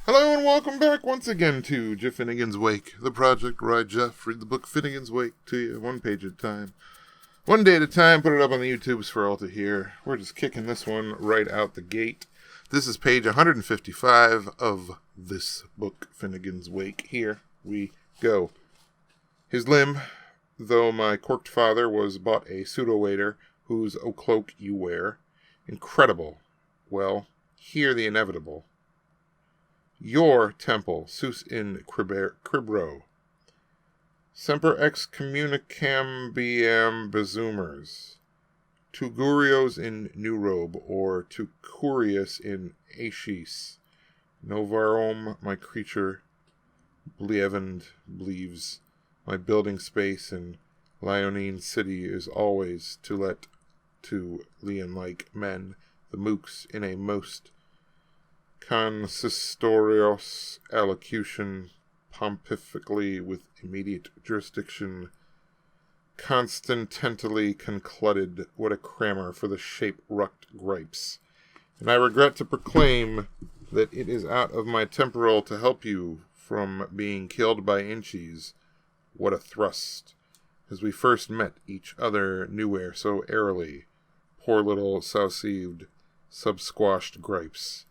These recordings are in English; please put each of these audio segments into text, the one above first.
Hello and welcome back once again to Jeff Finnegan's Wake, the project where I, Jeff, read the book Finnegan's Wake to you one page at a time. One day at a time, put it up on the YouTubes for all to hear. We're just kicking this one right out the gate. This is page 155 of this book, Finnegan's Wake. Here we go. His limb, though my corked father was but a pseudo-waiter whose o cloak you wear. Incredible. Well, hear the inevitable. Your temple, sus in cribro. Semper ex communicambiam besumers. Tu gurios in new robe, or tu curious in ascis. Novarum, my creature, blievend, believes. My building space in Leonine city is always to let to Leon-like men, the mooks, in a most consistorios allocution, pontifically with immediate jurisdiction, constantly concluded, what a crammer for the shape-rucked gripes. And I regret to proclaim that it is out of my temporal to help you from being killed by inchies. What a thrust, as we first met each other nowhere so airily, poor little sousived, sub-squashed gripes.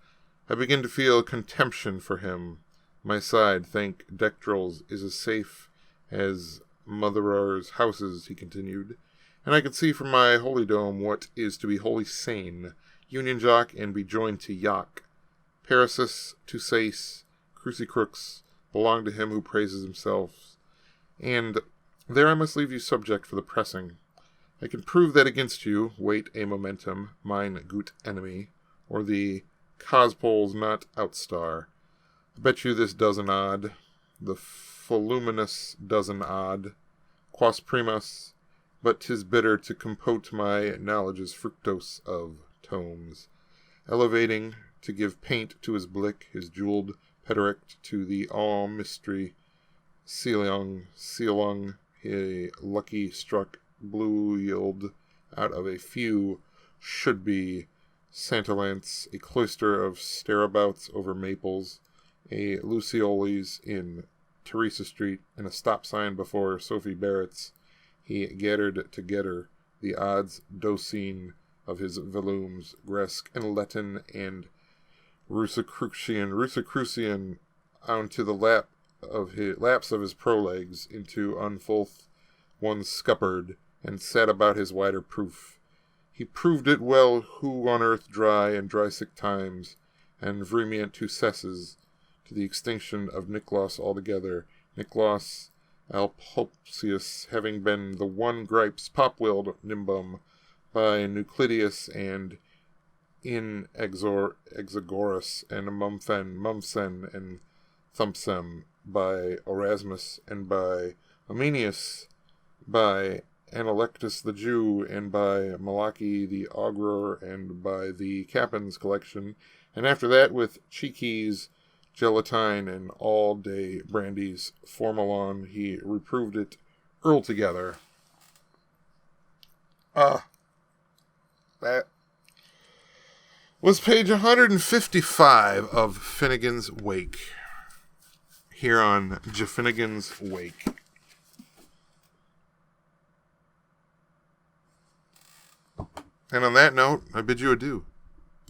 I begin to feel contemption for him. My side, thank Dectrals, is as safe as motherers' houses, he continued, and I can see from my holy dome what is to be wholly sane. Union Jock and be joined to Yak. Parasis, Tusace, Crucicrux, belong to him who praises himself, and there I must leave you subject for the pressing. I can prove that against you, wait a momentum, mine gut enemy, or the Cospole's not outstar. I bet you this dozen odd, the voluminous dozen odd, quas primus, but 'tis bitter to compote my knowledge's fructose of tomes, elevating to give paint to his blick, his jeweled pederict to the all-mystery sealung, a lucky struck blue yield out of a few should-be Santalants, a cloister of starabouts over maples, a Lucioli's in Teresa Street, and a stop sign before Sophie Barrett's. He gathered together the odds docine of his volumes, Gresque and Latin and Rosicrucian, onto the laps of his prolegs, into unfolth one scuppered, and sat about his wider proof. He proved it well who on earth dry and dry sick times, and vremient to cesses, to the extinction of Nicklaus altogether, Nicklaus Alpopsius having been the one gripes pop-willed nimbum by Nuclidius and Exagoras and Mumsen and Thumpsem, by Erasmus and by Arminius, by Analectus the Jew, and by Malachy the Augurer, and by the Capin's collection, and after that with Cheeky's gelatine and all-day brandy's formalon, he reproved it altogether. That was page 155 of Finnegan's Wake, here on Jeff Finnegan's Wake. And on that note, I bid you adieu.